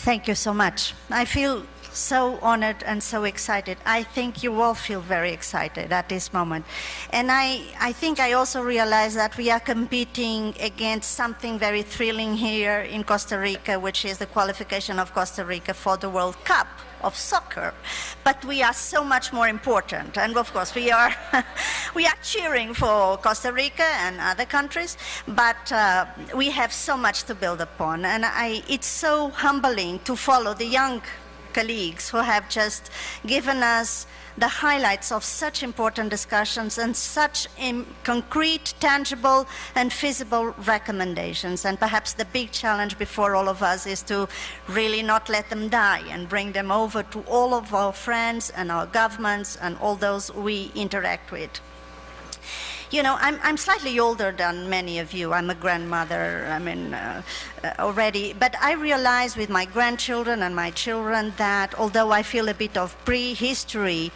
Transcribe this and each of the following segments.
Thank you so much. I feel so honored and so excited. I think you all feel very excited at this moment. And I think I also realize that we are competing against something very thrilling here in Costa Rica, which is the qualification of Costa Rica for the World Cup of soccer. But we are so much more important. And of course, we are cheering for Costa Rica and other countries, but we have so much to build upon. And it's so humbling to follow the young colleagues who have just given us the highlights of such important discussions and such concrete, tangible, and feasible recommendations. And perhaps the big challenge before all of us is to really not let them die and bring them over to all of our friends and our governments and all those we interact with. You know, I'm slightly older than many of you. I'm a grandmother, already. But I realize with my grandchildren and my children that although I feel a bit of prehistory,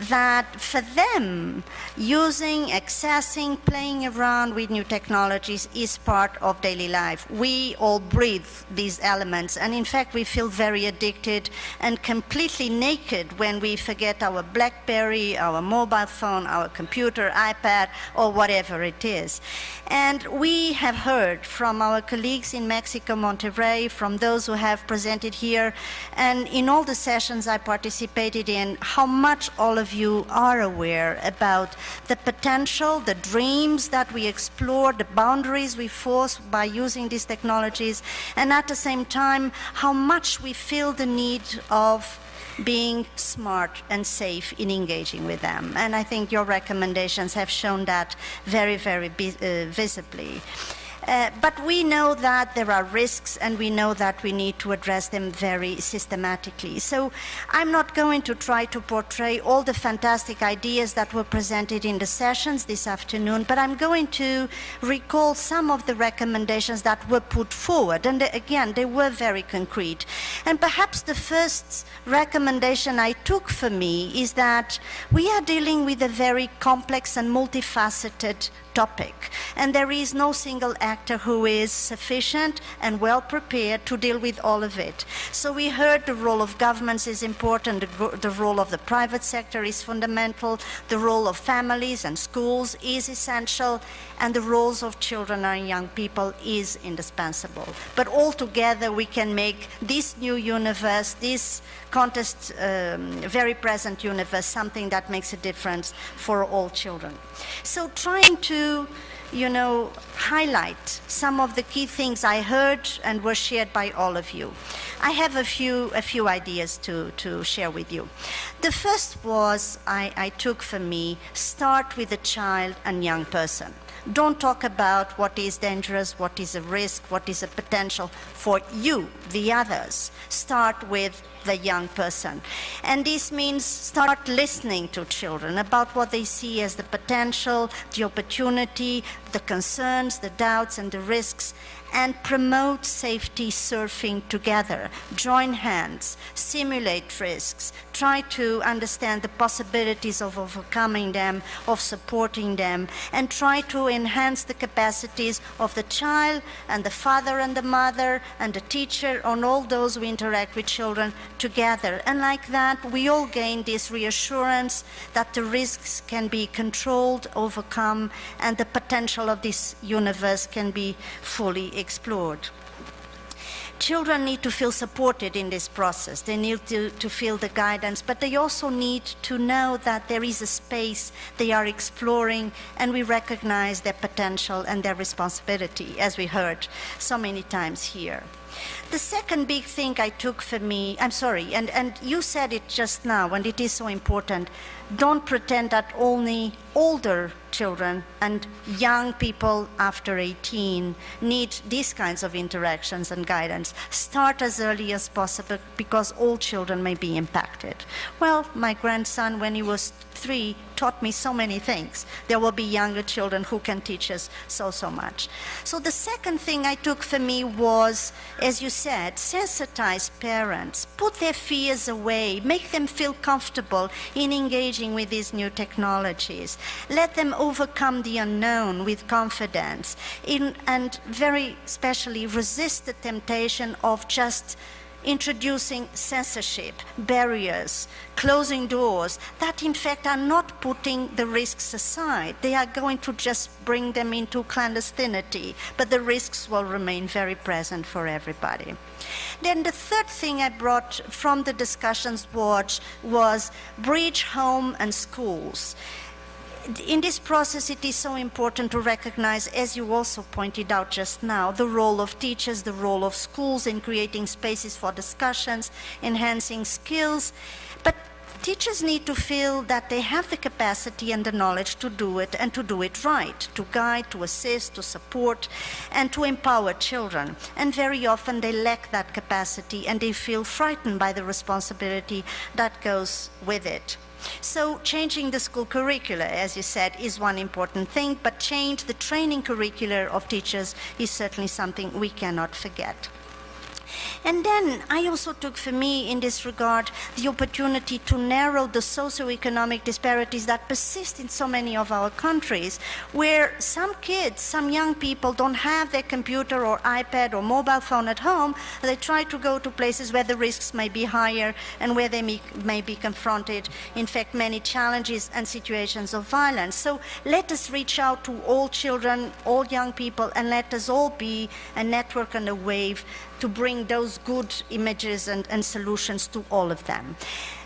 that for them, using, accessing, playing around with new technologies is part of daily life. We all breathe these elements. And in fact, we feel very addicted and completely naked when we forget our BlackBerry, our mobile phone, our computer, iPad, or whatever it is. And we have heard from our colleagues in Mexico, Monterrey, from those who have presented here, and in all the sessions I participated in, how much all of you are aware about the potential, the dreams that we explore, the boundaries we force by using these technologies, and at the same time, how much we feel the need of being smart and safe in engaging with them. And I think your recommendations have shown that very, very visibly. But we know that there are risks, and we know that we need to address them very systematically. So I'm not going to try to portray all the fantastic ideas that were presented in the sessions this afternoon, but I'm going to recall some of the recommendations that were put forward. And again, they were very concrete. And perhaps the first recommendation I took for me is that we are dealing with a very complex and multifaceted topic, and there is no single actor who is sufficient and well prepared to deal with all of it. So we heard the role of governments is important, the role of the private sector is fundamental, the role of families and schools is essential, and the roles of children and young people is indispensable. But all together we can make this new universe, this contest, very present universe, something that makes a difference for all children. So trying to, highlight some of the key things I heard and were shared by all of you. I have a few ideas to share with you. The first was, I took for me, start with the child and young person. Don't talk about what is dangerous, what is a risk, what is a potential for you, the others. Start with the young person. And this means start listening to children about what they see as the potential, the opportunity, the concerns, the doubts, and the risks, and promote safety surfing together. Join hands, simulate risks, try to understand the possibilities of overcoming them, of supporting them, and try to enhance the capacities of the child and the father and the mother and the teacher and all those who interact with children together. And like that, we all gain this reassurance that the risks can be controlled, overcome, and the potential of this universe can be fully explored. Children need to feel supported in this process. They need to feel the guidance, but they also need to know that there is a space they are exploring, and we recognize their potential and their responsibility, as we heard so many times here. The second big thing I took for me, and you said it just now, and it is so important, don't pretend that only older children and young people after 18 need these kinds of interactions and guidance. Start as early as possible, because all children may be impacted. Well, my grandson, when he was 3, taught me so many things. There will be younger children who can teach us so much. So the second thing I took for me was, as you said, sensitize parents, put their fears away, make them feel comfortable in engaging with these new technologies. Let them overcome the unknown with confidence, and very especially resist the temptation of just introducing censorship, barriers, closing doors, that in fact are not putting the risks aside. They are going to just bring them into clandestinity, but the risks will remain very present for everybody. Then the third thing I brought from the discussions was bridge home and schools. In this process, it is so important to recognize, as you also pointed out just now, the role of teachers, the role of schools in creating spaces for discussions, enhancing skills. But teachers need to feel that they have the capacity and the knowledge to do it and to do it right, to guide, to assist, to support, and to empower children. And very often they lack that capacity and they feel frightened by the responsibility that goes with it. So changing the school curricula, as you said, is one important thing, but change the training curricula of teachers is certainly something we cannot forget. And then I also took for me in this regard the opportunity to narrow the socioeconomic disparities that persist in so many of our countries, where some kids, some young people don't have their computer or iPad or mobile phone at home. They try to go to places where the risks may be higher and where they may be confronted, in fact, many challenges and situations of violence. So let us reach out to all children, all young people, and let us all be a network and a wave to bring those good images and solutions to all of them.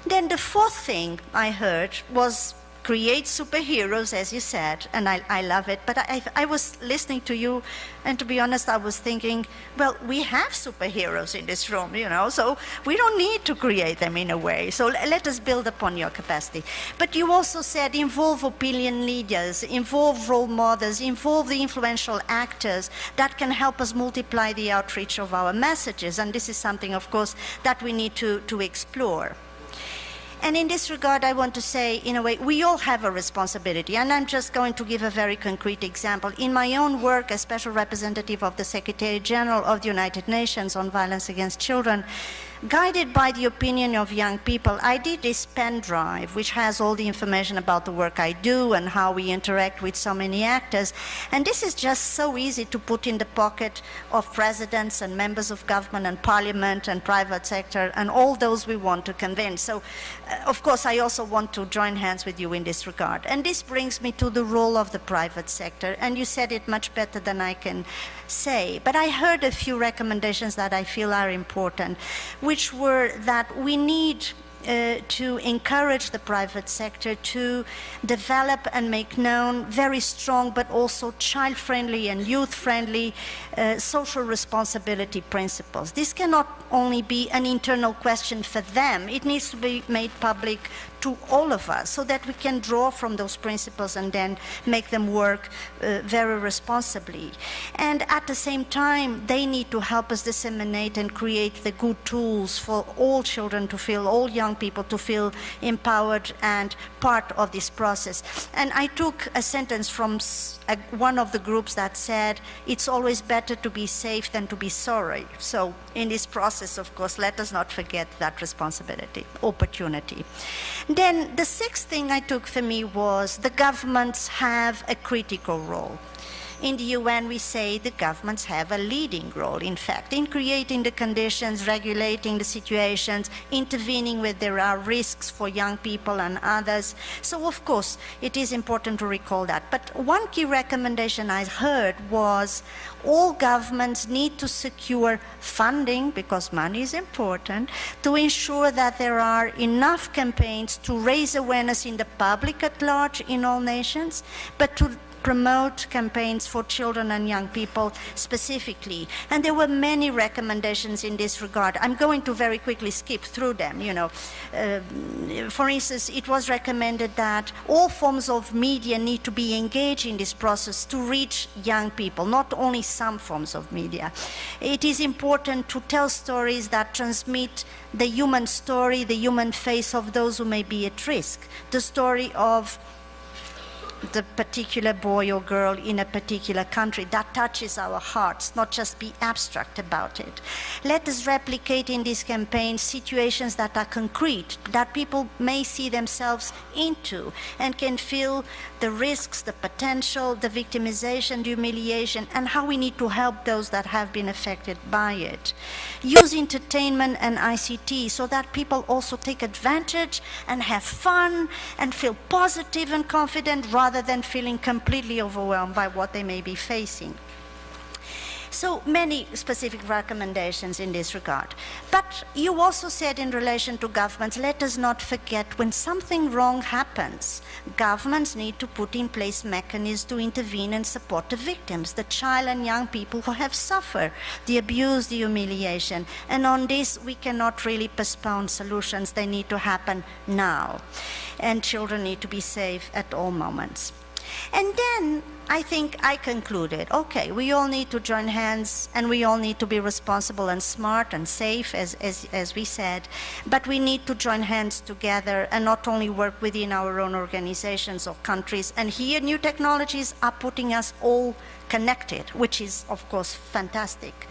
Then the fourth thing I heard was create superheroes, as you said, and I love it, but I was listening to you, and to be honest, I was thinking, well, we have superheroes in this room, you know, so we don't need to create them in a way. So let us build upon your capacity. But you also said involve opinion leaders, involve role models, involve the influential actors that can help us multiply the outreach of our messages, and this is something, of course, that we need to explore. And in this regard, I want to say, in a way, we all have a responsibility. And I'm just going to give a very concrete example. In my own work as Special Representative of the Secretary General of the United Nations on Violence Against Children, guided by the opinion of young people, I did this pen drive, which has all the information about the work I do and how we interact with so many actors. And this is just so easy to put in the pocket of presidents and members of government and parliament and private sector and all those we want to convince. So, of course, I also want to join hands with you in this regard. And this brings me to the role of the private sector. And you said it much better than I can say. But I heard a few recommendations that I feel are important, which were that we need to encourage the private sector to develop and make known very strong but also child-friendly and youth-friendly social responsibility principles. This cannot only be an internal question for them, it needs to be made public to all of us so that we can draw from those principles and then make them work very responsibly. And at the same time, they need to help us disseminate and create the good tools for all children to feel, all young people to feel empowered and part of this process. And I took a sentence from one of the groups that said, it's always better to be safe than to be sorry. So in this process, of course, let us not forget that responsibility, opportunity. Then the sixth thing I took for me was the governments have a critical role. In the UN, we say the governments have a leading role, in fact, in creating the conditions, regulating the situations, intervening where there are risks for young people and others. So, of course, it is important to recall that. But one key recommendation I heard was all governments need to secure funding, because money is important, to ensure that there are enough campaigns to raise awareness in the public at large in all nations, but to promote campaigns for children and young people specifically. And there were many recommendations in this regard. I'm going to very quickly skip through them. You know, for instance, it was recommended that all forms of media need to be engaged in this process to reach young people, not only some forms of media. It is important to tell stories that transmit the human story, the human face of those who may be at risk. The story of the particular boy or girl in a particular country. That touches our hearts, not just be abstract about it. Let us replicate in this campaign situations that are concrete, that people may see themselves into and can feel the risks, the potential, the victimization, the humiliation, and how we need to help those that have been affected by it. Use entertainment and ICT so that people also take advantage and have fun and feel positive and confident rather than feeling completely overwhelmed by what they may be facing. So many specific recommendations in this regard. But you also said in relation to governments, let us not forget when something wrong happens, governments need to put in place mechanisms to intervene and support the victims, the child and young people who have suffered the abuse, the humiliation. And on this, we cannot really postpone solutions. They need to happen now. And children need to be safe at all moments. And then I think I concluded, okay, we all need to join hands and we all need to be responsible and smart and safe, as we said, but we need to join hands together and not only work within our own organizations or countries. And here new technologies are putting us all connected, which is, of course, fantastic.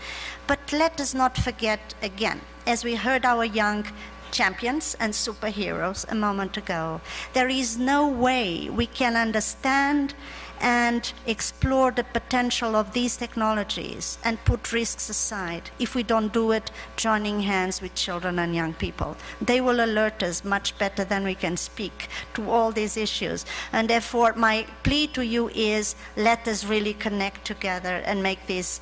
But let us not forget, again, as we heard our young champions and superheroes a moment ago, there is no way we can understand and explore the potential of these technologies and put risks aside if we don't do it joining hands with children and young people. They will alert us much better than we can speak to all these issues. And therefore, my plea to you is let us really connect together and make this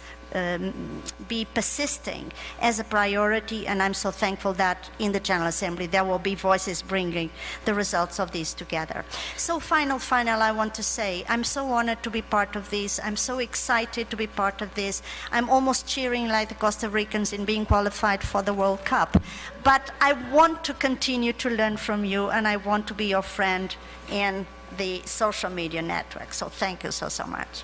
be persisting as a priority, and I'm so thankful that in the General Assembly there will be voices bringing the results of these together. So final, I want to say, I'm so honored to be part of this. I'm so excited to be part of this. I'm almost cheering like the Costa Ricans in being qualified for the World Cup. But I want to continue to learn from you, and I want to be your friend in the social media network. So thank you so much.